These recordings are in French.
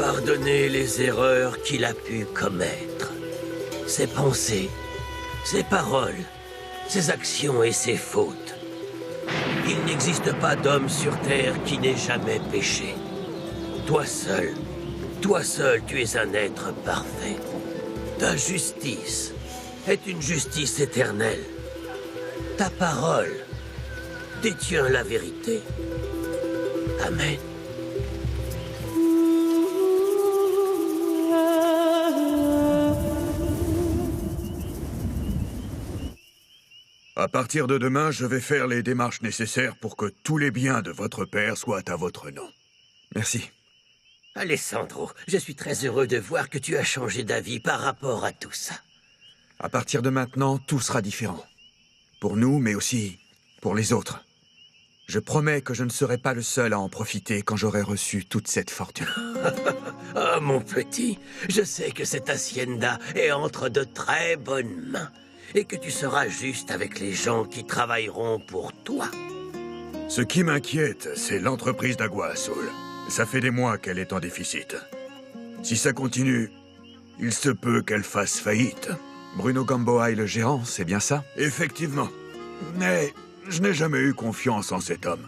Pardonner les erreurs qu'il a pu commettre. Ses pensées, ses paroles, ses actions et ses fautes. Il n'existe pas d'homme sur Terre qui n'ait jamais péché. Toi seul, tu es un être parfait. Ta justice est une justice éternelle. Ta parole détient la vérité. Amen. À partir de demain, je vais faire les démarches nécessaires pour que tous les biens de votre père soient à votre nom. Merci. Alessandro, je suis très heureux de voir que tu as changé d'avis par rapport à tout ça. À partir de maintenant, tout sera différent. Pour nous, mais aussi pour les autres. Je promets que je ne serai pas le seul à en profiter quand j'aurai reçu toute cette fortune. Oh, mon petit, je sais que cette hacienda est entre de très bonnes mains et que tu seras juste avec les gens qui travailleront pour toi. Ce qui m'inquiète, c'est l'entreprise d'Agua Azul. Ça fait des mois qu'elle est en déficit. Si ça continue, il se peut qu'elle fasse faillite. Bruno Gamboa est le gérant, c'est bien ça? Effectivement. Mais je n'ai jamais eu confiance en cet homme.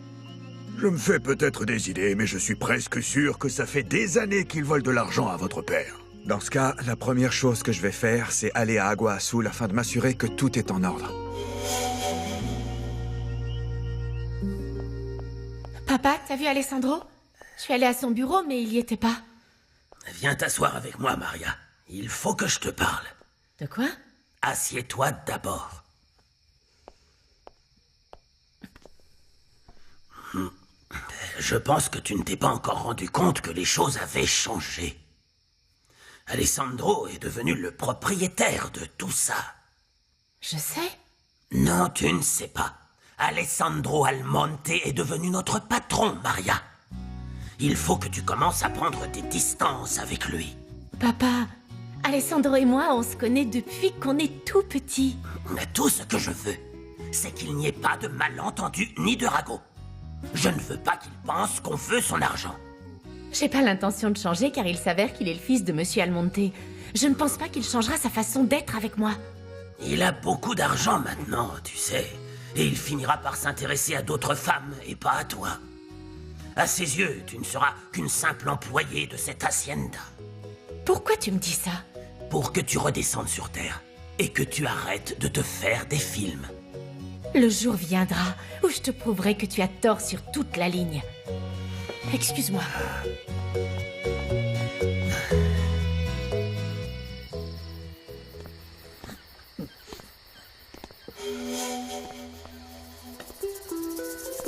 Je me fais peut-être des idées, mais je suis presque sûr que ça fait des années qu'il vole de l'argent à votre père. Dans ce cas, la première chose que je vais faire, c'est aller à Agua Azul afin de m'assurer que tout est en ordre. Papa, t'as vu Alessandro? Je suis allée à son bureau, mais il y était pas. Viens t'asseoir avec moi, Maria. Il faut que je te parle. De quoi? Assieds-toi d'abord. Je pense que tu ne t'es pas encore rendu compte que les choses avaient changé. Alessandro est devenu le propriétaire de tout ça. Je sais. Non, tu ne sais pas. Alessandro Almonte est devenu notre patron, Maria. Il faut que tu commences à prendre des distances avec lui. Papa, Alessandro et moi, on se connaît depuis qu'on est tout petits. Mais tout ce que je veux, c'est qu'il n'y ait pas de malentendu ni de ragot. Je ne veux pas qu'il pense qu'on veut son argent. J'ai pas l'intention de changer car il s'avère qu'il est le fils de Monsieur Almonte. Je ne pense pas qu'il changera sa façon d'être avec moi. Il a beaucoup d'argent maintenant, tu sais. Et il finira par s'intéresser à d'autres femmes et pas à toi. À ses yeux, tu ne seras qu'une simple employée de cette hacienda. Pourquoi tu me dis ça? Pour que tu redescendes sur Terre et que tu arrêtes de te faire des films. Le jour viendra où je te prouverai que tu as tort sur toute la ligne. Excuse-moi.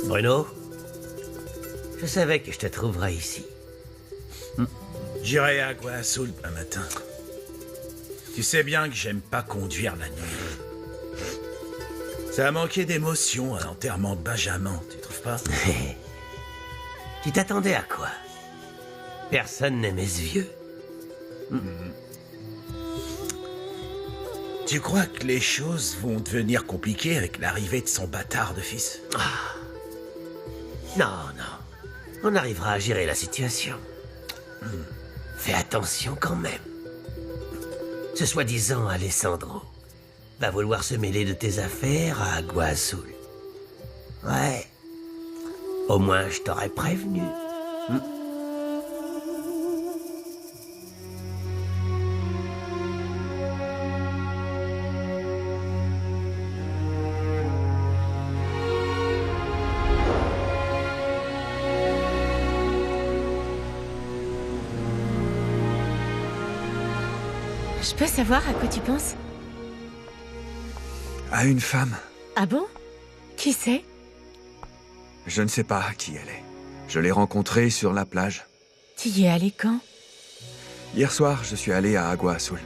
Bruno, je savais que je te trouverais ici. J'irai à Agua Azul demain matin. Tu sais bien que j'aime pas conduire la nuit. Ça a manqué d'émotion à l'enterrement de Benjamin, tu trouves pas? Tu t'attendais à quoi? Personne n'aimait ce vieux. Tu crois que les choses vont devenir compliquées avec l'arrivée de son bâtard de fils? Non, non. On arrivera à gérer la situation. Fais attention quand même. Ce soi-disant Alessandro va vouloir se mêler de tes affaires à Agua Azul. Ouais. Au moins, je t'aurais prévenu. Je peux savoir à quoi tu penses? À une femme. Ah bon? Qui c'est? Je ne sais pas qui elle est. Je l'ai rencontrée sur la plage. Tu y es allé quand? Hier soir, je suis allé à Agua Azul.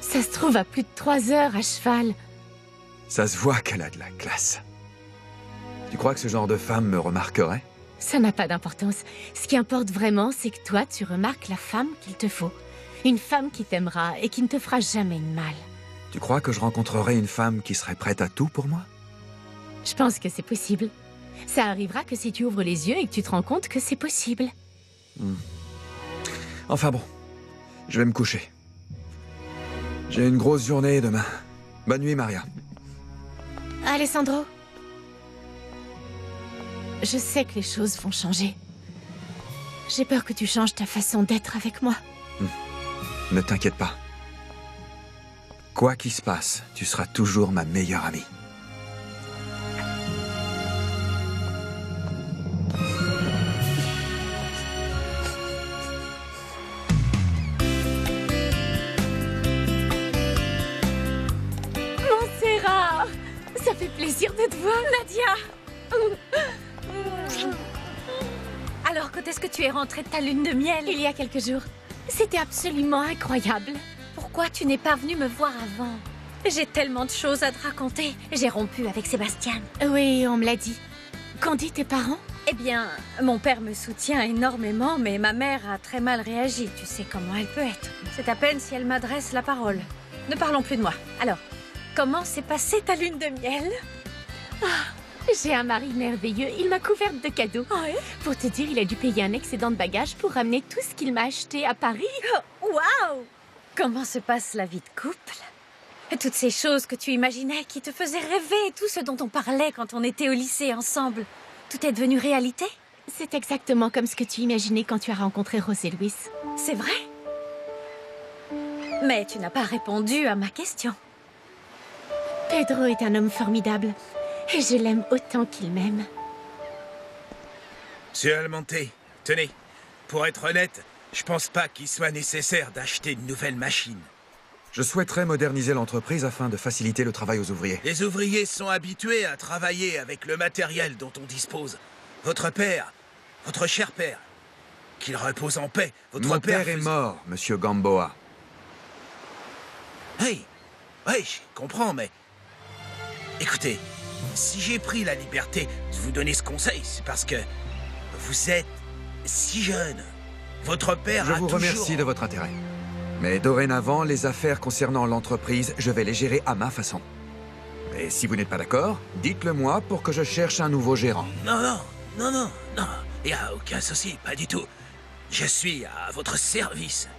Ça se trouve à plus de 3 heures à cheval. Ça se voit qu'elle a de la classe. Tu crois que ce genre de femme me remarquerait? Ça n'a pas d'importance. Ce qui importe vraiment, c'est que toi, tu remarques la femme qu'il te faut. Une femme qui t'aimera et qui ne te fera jamais de mal. Tu crois que je rencontrerai une femme qui serait prête à tout pour moi? Je pense que c'est possible. Ça arrivera que si tu ouvres les yeux et que tu te rends compte que c'est possible. Enfin bon, je vais me coucher. J'ai une grosse journée demain. Bonne nuit, Maria. Alessandro, je sais que les choses vont changer. J'ai peur que tu changes ta façon d'être avec moi. Ne t'inquiète pas. Quoi qu'il se passe, tu seras toujours ma meilleure amie. Montserrat, ça fait plaisir de te voir, Nadia. Alors, quand est-ce que tu es rentrée de ta lune de miel? Il y a quelques jours. C'était absolument incroyable. Pourquoi tu n'es pas venue me voir avant? J'ai tellement de choses à te raconter. J'ai rompu avec Sébastien. Oui, on me l'a dit. Qu'ont dit tes parents? Eh bien, mon père me soutient énormément, mais ma mère a très mal réagi. Tu sais comment elle peut être. C'est à peine si elle m'adresse la parole. Ne parlons plus de moi. Alors, comment s'est passée ta lune de miel? J'ai un mari merveilleux. Il m'a couverte de cadeaux. Pour te dire, il a dû payer un excédent de bagages pour ramener tout ce qu'il m'a acheté à Paris. Waouh! Comment se passe la vie de couple? Toutes ces choses que tu imaginais, qui te faisaient rêver, tout ce dont on parlait quand on était au lycée ensemble, tout est devenu réalité? C'est exactement comme ce que tu imaginais quand tu as rencontré José Luis. C'est vrai? Mais tu n'as pas répondu à ma question. Pedro est un homme formidable. Et je l'aime autant qu'il m'aime. Monsieur Almonte, tenez, pour être honnête, je pense pas qu'il soit nécessaire d'acheter une nouvelle machine. Je souhaiterais moderniser l'entreprise afin de faciliter le travail aux ouvriers. Les ouvriers sont habitués à travailler avec le matériel dont on dispose. Votre père, votre cher père, qu'il repose en paix, votre Mon père est faisait- mort, monsieur Gamboa. Hey, oui, je comprends, mais... Écoutez, si j'ai pris la liberté de vous donner ce conseil, c'est parce que vous êtes si jeune. Votre père Je a vous toujours... remercie de votre intérêt. Mais dorénavant, les affaires concernant l'entreprise, je vais les gérer à ma façon. Et si vous n'êtes pas d'accord, dites-le moi pour que je cherche un nouveau gérant. Non, il n'y a aucun souci, pas du tout. Je suis à votre service.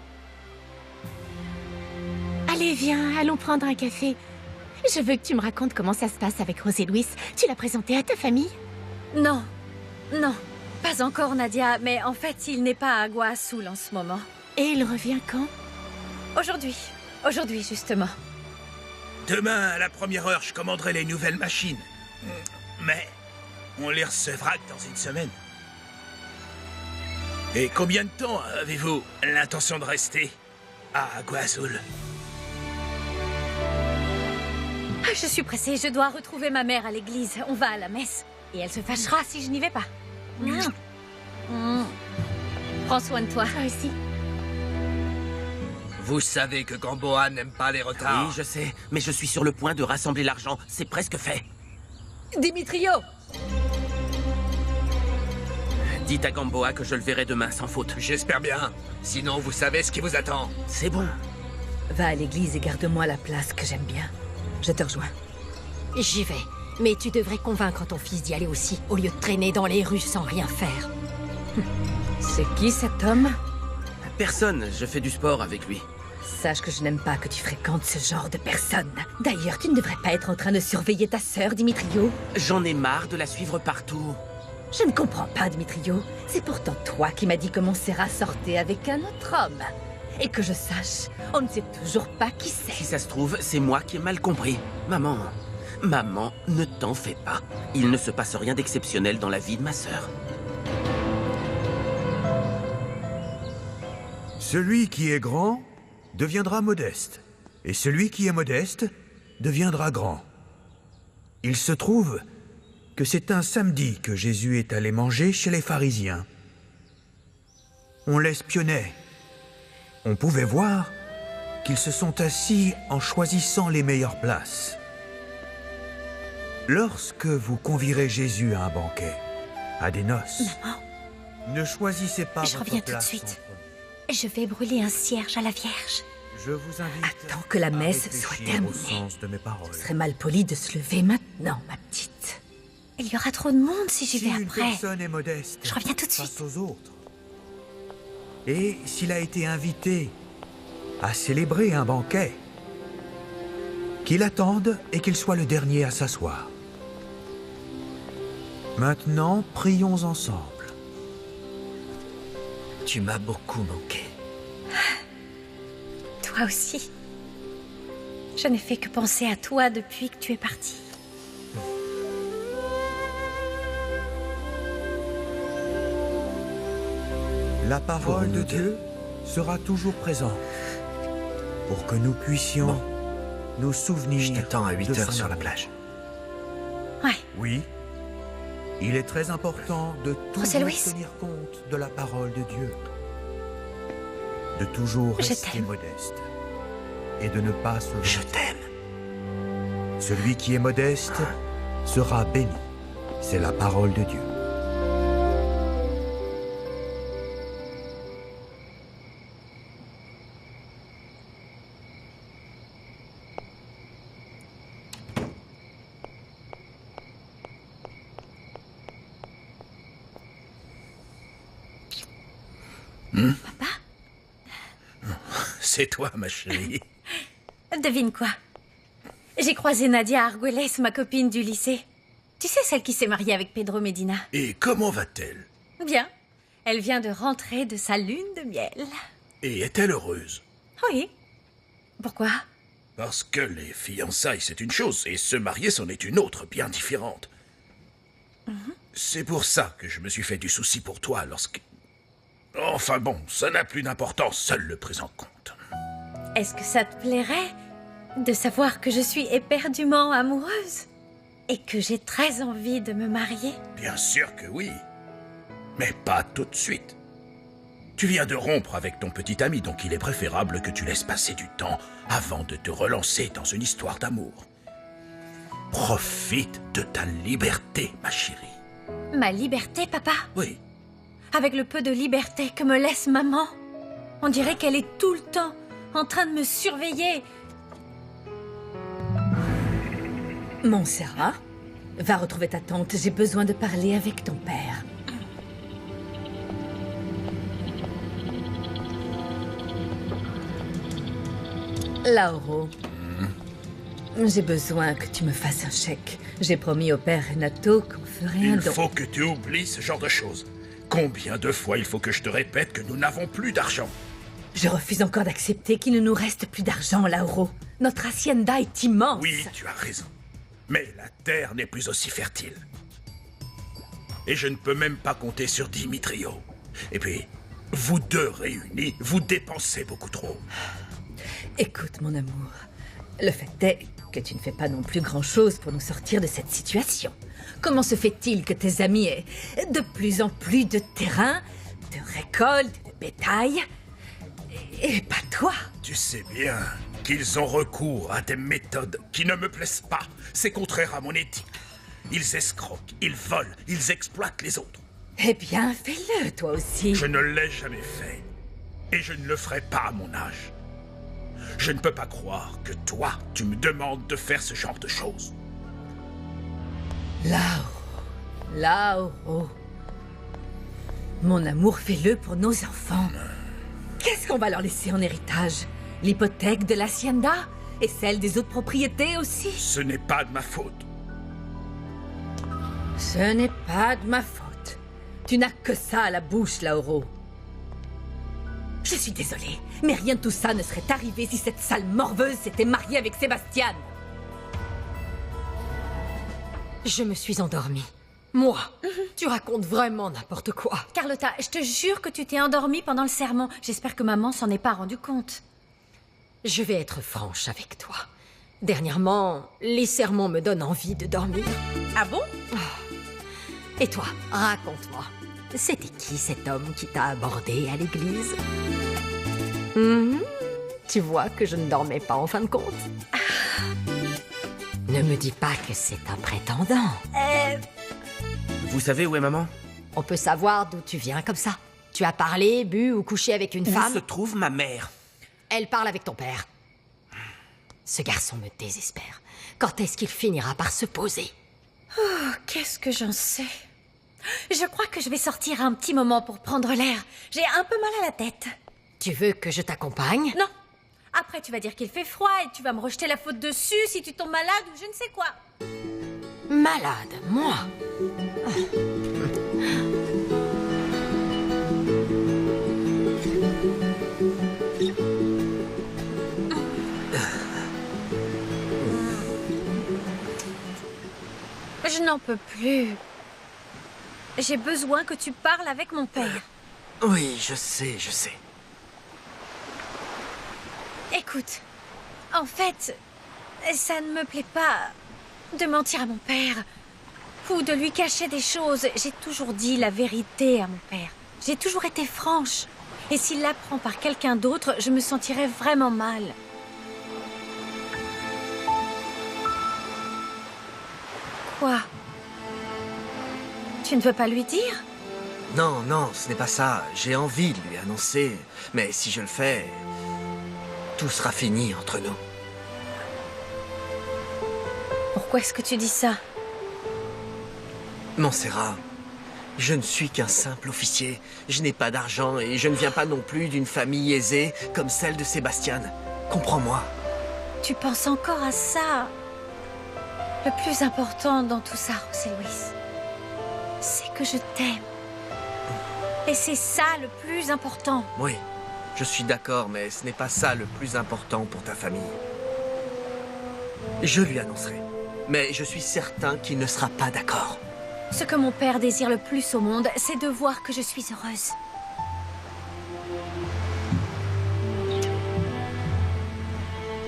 Allez, viens, allons prendre un café. Je veux que tu me racontes comment ça se passe avec José Luis. Tu l'as présenté à ta famille? Non, non, pas encore Nadia, mais en fait il n'est pas à Guasul en ce moment. Et il revient quand? Aujourd'hui justement. Demain, à la première heure, je commanderai les nouvelles machines. Mais on les recevra que dans une semaine. Et combien de temps avez-vous l'intention de rester à Guazul? Je suis pressée, je dois retrouver ma mère à l'église. On va à la messe. Et elle se fâchera si je n'y vais pas. Prends soin de toi. Toi aussi. Vous savez que Gamboa n'aime pas les retards. Oui, je sais, mais je suis sur le point de rassembler l'argent. C'est presque fait. Dimitrio! Dites à Gamboa que je le verrai demain sans faute. J'espère bien. Sinon, vous savez ce qui vous attend. C'est bon. Va à l'église et garde-moi la place que j'aime bien. Je te rejoins. J'y vais. Mais tu devrais convaincre ton fils d'y aller aussi, au lieu de traîner dans les rues sans rien faire. C'est qui cet homme? Personne, je fais du sport avec lui. Sache que je n'aime pas que tu fréquentes ce genre de personnes. D'ailleurs, tu ne devrais pas être en train de surveiller ta sœur, Dimitrio. J'en ai marre de la suivre partout. Je ne comprends pas, Dimitrio. C'est pourtant toi qui m'as dit que Montserrat sortait avec un autre homme. Et que je sache, on ne sait toujours pas qui Si c'est. ça se trouve, c'est moi qui ai mal compris. Maman, ne t'en fais pas. Il ne se passe rien d'exceptionnel dans la vie de ma sœur. Celui qui est grand deviendra modeste, et celui qui est modeste deviendra grand. Il se trouve que c'est un samedi que Jésus est allé manger chez les pharisiens. On l'espionnait. On pouvait voir qu'ils se sont assis en choisissant les meilleures places. Lorsque vous convierez Jésus à un banquet, à des noces, ne choisissez pas Je votre reviens tout de place suite. entre- Je vais brûler un cierge à la Vierge. Je vous invite Attends que la à messe réfléchir soit au terminée. sens de mes paroles. Ce serait mal poli de se lever maintenant, ma petite. Il y aura trop de monde si j'y Si vais une après. personne est modeste Je reviens tout de face suite. aux autres, Et s'il a été invité à célébrer un banquet, qu'il attende et qu'il soit le dernier à s'asseoir. Maintenant, prions ensemble. Tu m'as beaucoup manqué. Toi aussi. Je n'ai fait que penser à toi depuis que tu es parti. La parole de Dieu sera toujours présente pour que nous puissions nous souvenir. Je t'attends à 8 de heures son sur la amour. plage. Ouais. Oui. Il est très important de José toujours Luis. tenir compte de la parole de Dieu. De toujours Je rester t'aime. modeste. Et de ne pas se Je vanter. t'aime. Celui qui est modeste sera béni. C'est la parole de Dieu. C'est toi, ma chérie. Devine quoi? J'ai croisé Nadia Argüelles, ma copine du lycée. Tu sais, celle qui s'est mariée avec Pedro Medina. Et comment va-t-elle? Bien. Elle vient de rentrer de sa lune de miel. Et est-elle heureuse? Oui. Pourquoi? Parce que les fiançailles, c'est une chose, et se marier, c'en est une autre, bien différente. C'est pour ça que je me suis fait du souci pour toi lorsque... Enfin bon, ça n'a plus d'importance, seul le présent compte. Est-ce que ça te plairait de savoir que je suis éperdument amoureuse et que j'ai très envie de me marier? Bien sûr que oui. Mais pas tout de suite. Tu viens de rompre avec ton petit ami, donc il est préférable que tu laisses passer du temps avant de te relancer dans une histoire d'amour. Profite de ta liberté, ma chérie. Ma liberté, papa? Oui, Avec le peu de liberté que me laisse maman. On dirait qu'elle est tout le temps en train de me surveiller. Montserrat, va retrouver ta tante. J'ai besoin de parler avec ton père. Lauro, j'ai besoin que tu me fasses un chèque. J'ai promis au père Renato qu'on ferait un il don. faut que tu oublies ce genre de choses. Combien de fois il faut que je te répète que nous n'avons plus d'argent? Je refuse encore d'accepter qu'il ne nous reste plus d'argent, Lauro. Notre hacienda est immense. Oui, tu as raison. Mais la terre n'est plus aussi fertile. Et je ne peux même pas compter sur Dimitrio. Et puis, vous deux réunis, vous dépensez beaucoup trop. Écoute, mon amour, le fait est que tu ne fais pas non plus grand-chose pour nous sortir de cette situation. Comment se fait-il que tes amis aient de plus en plus de terrain, de récoltes, de bétail, et pas toi? Tu sais bien qu'ils ont recours à des méthodes qui ne me plaisent pas. C'est contraire à mon éthique. Ils escroquent, ils volent, ils exploitent les autres. Eh bien, fais-le, toi aussi. Je ne l'ai jamais fait. Et je ne le ferai pas à mon âge. Je ne peux pas croire que toi, tu me demandes de faire ce genre de choses. Lauro. Mon amour, fais-le pour nos enfants. Qu'est-ce qu'on va leur laisser en héritage? L'hypothèque de l'hacienda? Et celle des autres propriétés aussi? Ce n'est pas de ma faute. Ce n'est pas de ma faute. Tu n'as que ça à la bouche, Lauro. Je suis désolée, mais rien de tout ça ne serait arrivé si cette sale morveuse s'était mariée avec Sébastien. Je me suis endormie. Moi? Tu racontes vraiment n'importe quoi. Carlotta, je te jure que tu t'es endormie pendant le sermon. J'espère que maman s'en est pas rendu compte. Je vais être franche avec toi. Dernièrement, les sermons me donnent envie de dormir. Ah bon? Et toi, raconte-moi. C'était qui cet homme qui t'a abordé à l'église? Tu vois que je ne dormais pas en fin de compte. Ne me dis pas que c'est un prétendant. Vous savez où est maman? On peut savoir d'où tu viens comme ça. Tu as parlé, bu ou couché avec une Où femme? se trouve ma mère? Elle parle avec ton père. Ce garçon me désespère. Quand est-ce qu'il finira par se poser? Oh, qu'est-ce que j'en sais? Je crois que je vais sortir un petit moment pour prendre l'air. J'ai un peu mal à la tête. Tu veux que je t'accompagne? Non. Après, tu vas dire qu'il fait froid et tu vas me rejeter la faute dessus si tu tombes malade ou je ne sais quoi. Malade, moi? Je n'en peux plus. J'ai besoin que tu parles avec mon père. Oui, je sais, je sais. Écoute, en fait, ça ne me plaît pas de mentir à mon père ou de lui cacher des choses. J'ai toujours dit la vérité à mon père. J'ai toujours été franche. Et s'il l'apprend par quelqu'un d'autre, je me sentirais vraiment mal. Quoi? Tu ne veux pas lui dire? Non, non, ce n'est pas ça. J'ai envie de lui annoncer. Mais si je le fais, tout sera fini entre nous. Pourquoi est-ce que tu dis ça? Montserrat, je ne suis qu'un simple officier. Je n'ai pas d'argent et je ne viens pas non plus d'une famille aisée comme celle de Sébastien. Comprends-moi. Tu penses encore à ça? Le plus important dans tout ça, José Luis, c'est que je t'aime. Et c'est ça le plus important. Oui, je suis d'accord, mais ce n'est pas ça le plus important pour ta famille. Je lui annoncerai, mais je suis certain qu'il ne sera pas d'accord. Ce que mon père désire le plus au monde, c'est de voir que je suis heureuse.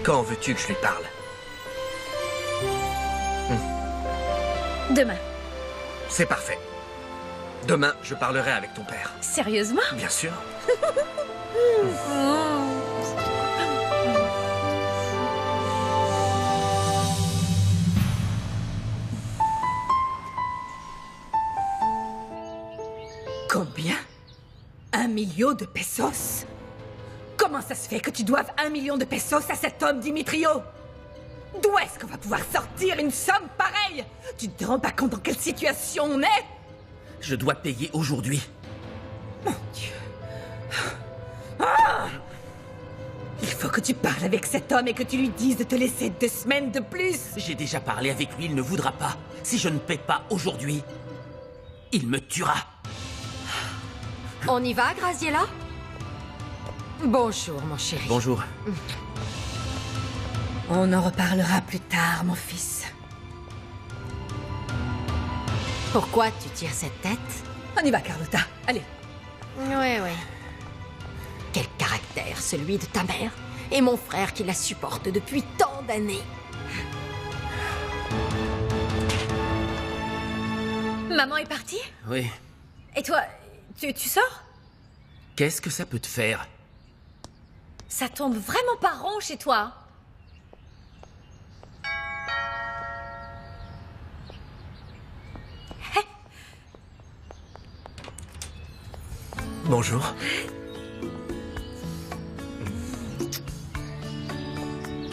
Quand veux-tu que je lui parle? Demain. C'est parfait. Demain, je parlerai avec ton père. Sérieusement? Bien sûr. Combien? 1 million de pesos? Comment ça se fait que tu doives 1 million de pesos à cet homme, Dimitrio? D'où est-ce qu'on va pouvoir sortir une somme pareille? Tu te rends pas compte dans quelle situation on est? Je dois payer aujourd'hui. Mon Dieu. Ah! Il faut que tu parles avec cet homme et que tu lui dises de te laisser 2 semaines de plus. J'ai déjà parlé avec lui, il ne voudra pas. Si je ne paie pas aujourd'hui, il me tuera. On y va, Graziella? Bonjour, mon chéri. Bonjour. On en reparlera plus tard, mon fils. Pourquoi tu tires cette tête? On y va, Carlotta. Allez. Ouais. Quel caractère, celui de ta mère. Et mon frère qui la supporte depuis tant d'années. Maman est partie? Oui. Et toi, tu sors? Qu'est-ce que ça peut te faire? Ça tombe vraiment pas rond chez toi. Bonjour.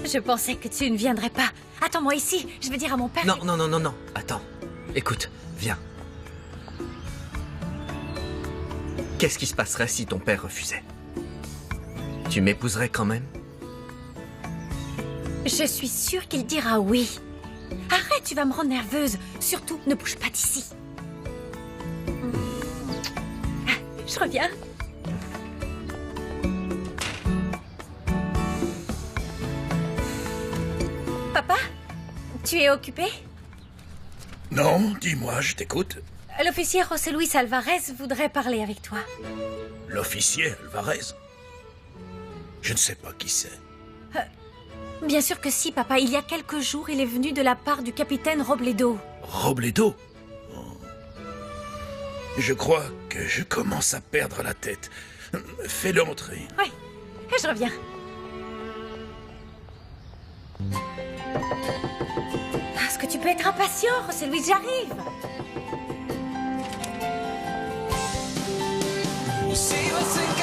Je pensais que tu ne viendrais pas. Attends-moi ici, je vais dire à mon père... Non. Attends. Écoute, viens. Qu'est-ce qui se passerait si ton père refusait? Tu m'épouserais quand même? Je suis sûre qu'il dira oui. Arrête, tu vas me rendre nerveuse. Surtout, ne bouge pas d'ici. Je reviens. Papa, tu es occupé? Non, dis-moi, je t'écoute. L'officier José Luis Alvarez voudrait parler avec toi. L'officier Alvarez? Je ne sais pas qui c'est. Bien sûr que si, papa. Il y a quelques jours, il est venu de la part du capitaine Robledo. Robledo? Je crois que je commence à perdre la tête. Fais-le entrer. Oui, je reviens. Est-ce que tu peux être impatient, José Luis? J'arrive. See what's in